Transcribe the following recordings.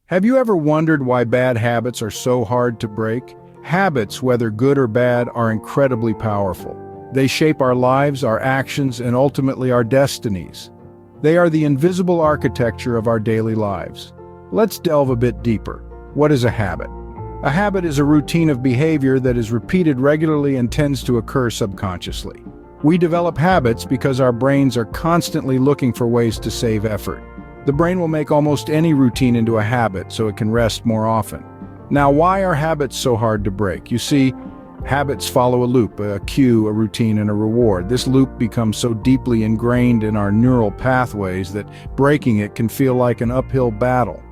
Have you ever wondered why bad habits are so hard to break? Habits, whether good or bad, are incredibly powerful. They shape our lives, our actions, and ultimately our destinies. They are the invisible architecture of our daily lives. Let's delve a bit deeper. What is a habit? A habit is a routine of behavior that is repeated regularly and tends to occur subconsciously. We develop habits because our brains are constantly looking for ways to save effort. The brain will make almost any routine into a habit so it can rest more often. Now, why are habits so hard to break? You see, habits follow a loop, a cue, a routine, and a reward. This loop becomes so deeply ingrained in our neural pathways that breaking it can feel like an uphill battle.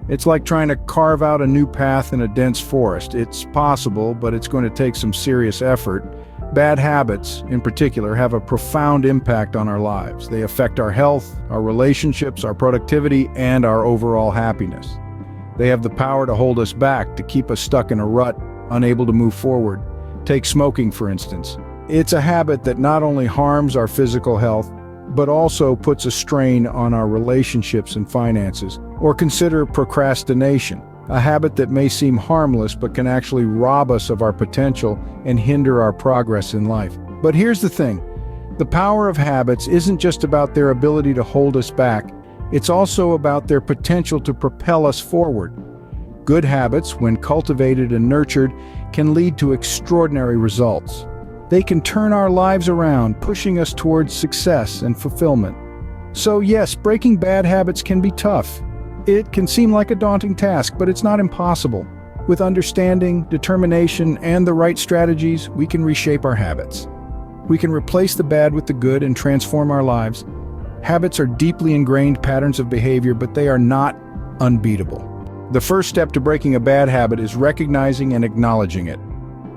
It's like trying to carve out a new path in a dense forest. It's possible, but it's going to take some serious effort. Bad habits, in particular, have a profound impact on our lives. They affect our health, our relationships, our productivity, and our overall happiness. They have the power to hold us back, to keep us stuck in a rut, unable to move forward. Take smoking, for instance. It's a habit that not only harms our physical health, but also puts a strain on our relationships and finances. Or consider procrastination, a habit that may seem harmless but can actually rob us of our potential and hinder our progress in life. But here's the thing, the power of habits isn't just about their ability to hold us back, it's also about their potential to propel us forward. Good habits, when cultivated and nurtured, can lead to extraordinary results. They can turn our lives around, pushing us towards success and fulfillment. So yes, breaking bad habits can be tough. It can seem like a daunting task, but it's not impossible. With understanding, determination, and the right strategies, we can reshape our habits. We can replace the bad with the good and transform our lives. Habits are deeply ingrained patterns of behavior, but they are not unbeatable. The first step to breaking a bad habit is recognizing and acknowledging it.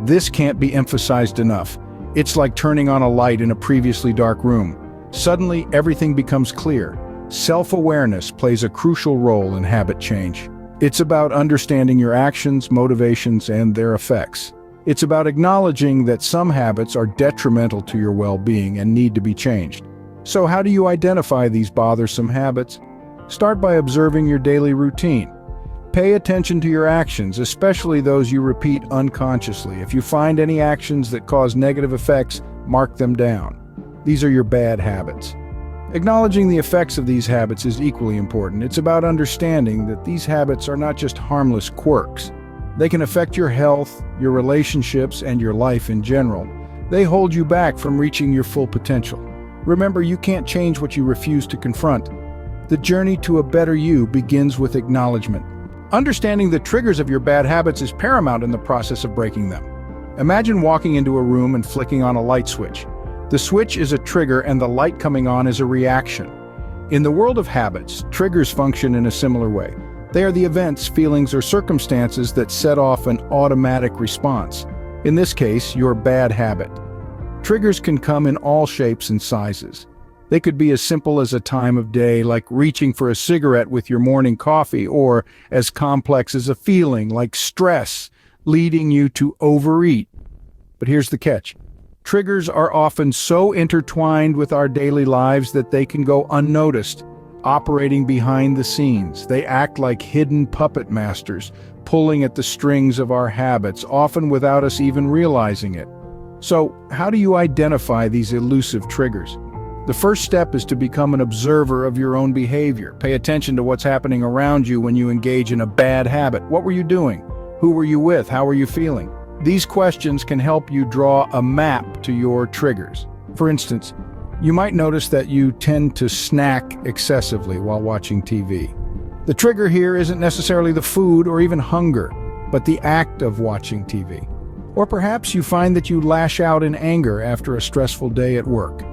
This can't be emphasized enough. It's like turning on a light in a previously dark room. Suddenly, everything becomes clear. Self-awareness plays a crucial role in habit change. It's about understanding your actions, motivations, and their effects. It's about acknowledging that some habits are detrimental to your well-being and need to be changed. So how do you identify these bothersome habits? Start by observing your daily routine. Pay attention to your actions, especially those you repeat unconsciously. If you find any actions that cause negative effects, mark them down. These are your bad habits. Acknowledging the effects of these habits is equally important. It's about understanding that these habits are not just harmless quirks. They can affect your health, your relationships, and your life in general. They hold you back from reaching your full potential. Remember, you can't change what you refuse to confront. The journey to a better you begins with acknowledgement. Understanding the triggers of your bad habits is paramount in the process of breaking them. Imagine walking into a room and flicking on a light switch. The switch is a trigger and the light coming on is a reaction. In the world of habits, triggers function in a similar way. They are the events, feelings, or circumstances that set off an automatic response. In this case, your bad habit. Triggers can come in all shapes and sizes. They could be as simple as a time of day, like reaching for a cigarette with your morning coffee, or as complex as a feeling, like stress, leading you to overeat. But here's the catch. Triggers are often so intertwined with our daily lives that they can go unnoticed, operating behind the scenes. They act like hidden puppet masters, pulling at the strings of our habits, often without us even realizing it. So, how do you identify these elusive triggers? The first step is to become an observer of your own behavior. Pay attention to what's happening around you when you engage in a bad habit. What were you doing? Who were you with? How were you feeling? These questions can help you draw a map to your triggers. For instance, you might notice that you tend to snack excessively while watching TV. The trigger here isn't necessarily the food or even hunger, but the act of watching TV. Or perhaps you find that you lash out in anger after a stressful day at work.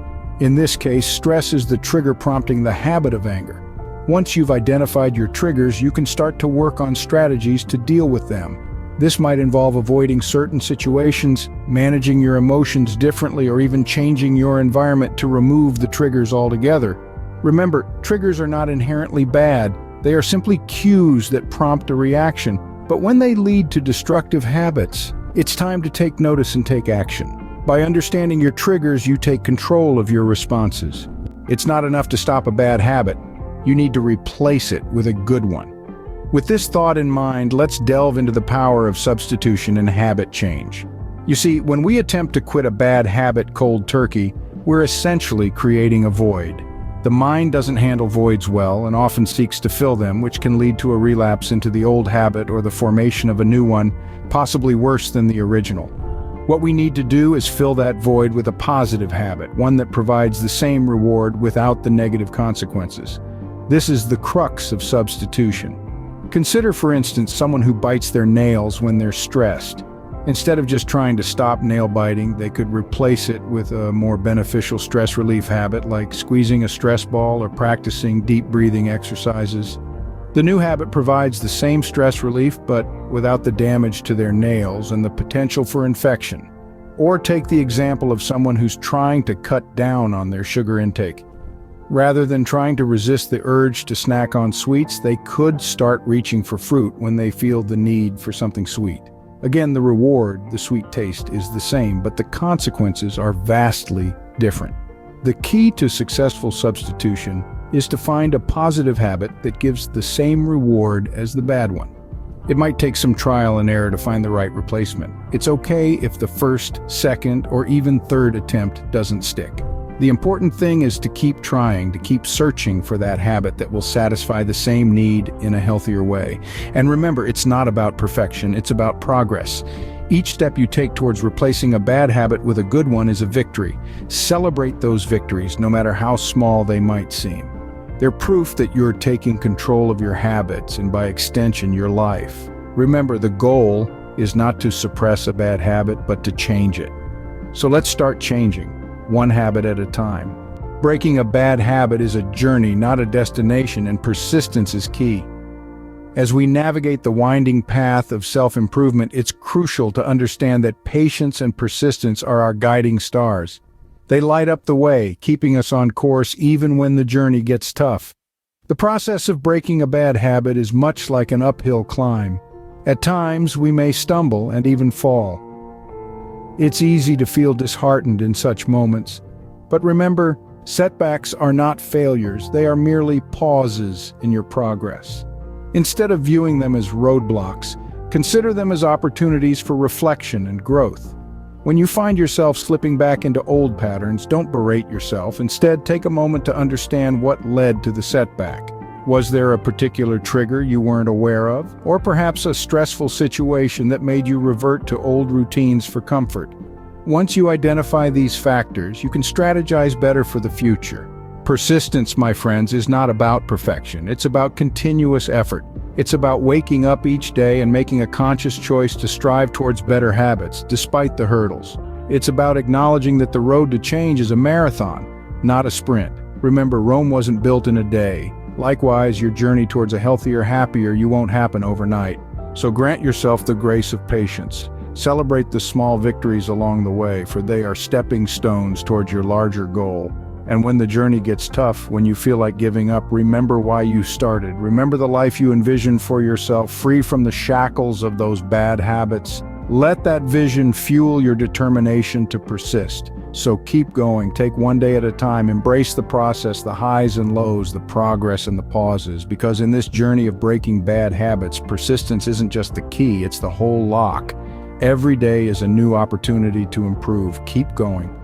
In this case, stress is the trigger prompting the habit of anger. Once you've identified your triggers, you can start to work on strategies to deal with them. This might involve avoiding certain situations, managing your emotions differently, or even changing your environment to remove the triggers altogether. Remember, triggers are not inherently bad. They are simply cues that prompt a reaction. But when they lead to destructive habits, it's time to take notice and take action. By understanding your triggers, you take control of your responses. It's not enough to stop a bad habit. You need to replace it with a good one. With this thought in mind, let's delve into the power of substitution and habit change. You see, when we attempt to quit a bad habit cold turkey, we're essentially creating a void. The mind doesn't handle voids well and often seeks to fill them, which can lead to a relapse into the old habit or the formation of a new one, possibly worse than the original. What we need to do is fill that void with a positive habit, one that provides the same reward without the negative consequences. This is the crux of substitution. Consider, for instance, someone who bites their nails when they're stressed. Instead of just trying to stop nail biting, they could replace it with a more beneficial stress relief habit like squeezing a stress ball or practicing deep breathing exercises. The new habit provides the same stress relief but without the damage to their nails and the potential for infection. Or take the example of someone who's trying to cut down on their sugar intake. Rather than trying to resist the urge to snack on sweets, they could start reaching for fruit when they feel the need for something sweet. Again, the reward, the sweet taste, is the same, but the consequences are vastly different. The key to successful substitution is to find a positive habit that gives the same reward as the bad one. It might take some trial and error to find the right replacement. It's okay if the first, second, or even third attempt doesn't stick. The important thing is to keep trying, to keep searching for that habit that will satisfy the same need in a healthier way. And remember, it's not about perfection, it's about progress. Each step you take towards replacing a bad habit with a good one is a victory. Celebrate those victories, no matter how small they might seem. They're proof that you're taking control of your habits and, by extension, your life. Remember, the goal is not to suppress a bad habit, but to change it. So let's start changing, one habit at a time. Breaking a bad habit is a journey, not a destination, and persistence is key. As we navigate the winding path of self-improvement, it's crucial to understand that patience and persistence are our guiding stars. They light up the way, keeping us on course even when the journey gets tough. The process of breaking a bad habit is much like an uphill climb. At times, we may stumble and even fall. It's easy to feel disheartened in such moments. But remember, setbacks are not failures, they are merely pauses in your progress. Instead of viewing them as roadblocks, consider them as opportunities for reflection and growth. When you find yourself slipping back into old patterns, don't berate yourself. Instead, take a moment to understand what led to the setback. Was there a particular trigger you weren't aware of? Or perhaps a stressful situation that made you revert to old routines for comfort? Once you identify these factors, you can strategize better for the future. Persistence, my friends, is not about perfection. It's about continuous effort. It's about waking up each day and making a conscious choice to strive towards better habits, despite the hurdles. It's about acknowledging that the road to change is a marathon, not a sprint. Remember, Rome wasn't built in a day. Likewise, your journey towards a healthier, happier you won't happen overnight. So grant yourself the grace of patience. Celebrate the small victories along the way, for they are stepping stones towards your larger goal. And when the journey gets tough, when you feel like giving up, remember why you started. Remember the life you envisioned for yourself, free from the shackles of those bad habits. Let that vision fuel your determination to persist. So keep going, take one day at a time, embrace the process, the highs and lows, the progress and the pauses, because in this journey of breaking bad habits, persistence isn't just the key, it's the whole lock. Every day is a new opportunity to improve. Keep going.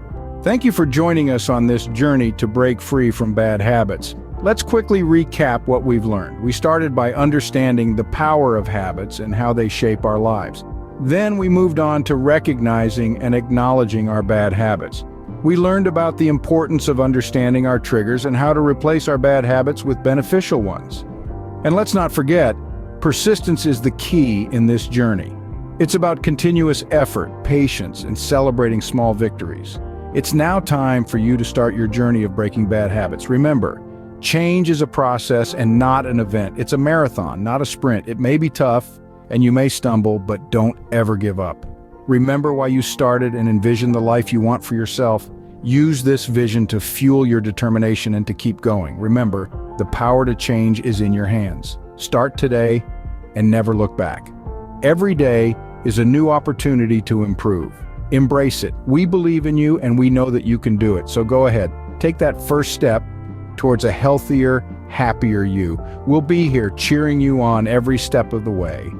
Thank you for joining us on this journey to break free from bad habits. Let's quickly recap what we've learned. We started by understanding the power of habits and how they shape our lives. Then we moved on to recognizing and acknowledging our bad habits. We learned about the importance of understanding our triggers and how to replace our bad habits with beneficial ones. And let's not forget, persistence is the key in this journey. It's about continuous effort, patience, and celebrating small victories. It's now time for you to start your journey of breaking bad habits. Remember, change is a process and not an event. It's a marathon, not a sprint. It may be tough and you may stumble, but don't ever give up. Remember why you started and envision the life you want for yourself. Use this vision to fuel your determination and to keep going. Remember, the power to change is in your hands. Start today and never look back. Every day is a new opportunity to improve. Embrace it. We believe in you and we know that you can do it. So go ahead, take that first step towards a healthier, happier you. We'll be here cheering you on every step of the way.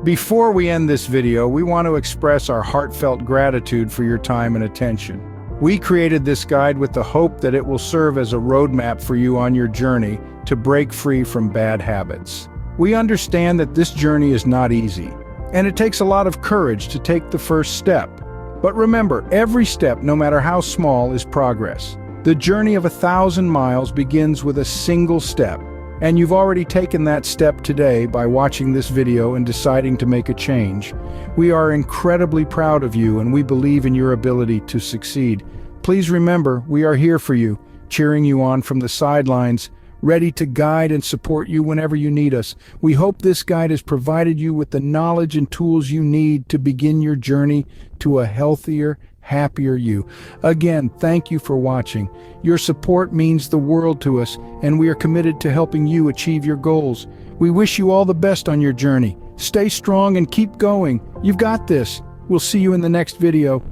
Before we end this video, we want to express our heartfelt gratitude for your time and attention. We created this guide with the hope that it will serve as a roadmap for you on your journey to break free from bad habits. We understand that this journey is not easy, and it takes a lot of courage to take the first step. But remember, every step, no matter how small, is progress. The journey of 1,000 miles begins with a single step, and you've already taken that step today by watching this video and deciding to make a change. We are incredibly proud of you, and we believe in your ability to succeed. Please remember, we are here for you, cheering you on from the sidelines, ready to guide and support you whenever you need us. We hope this guide has provided you with the knowledge and tools you need to begin your journey to a healthier, happier you. Again, thank you for watching. Your support means the world to us, and we are committed to helping you achieve your goals. We wish you all the best on your journey. Stay strong and keep going. You've got this. We'll see you in the next video.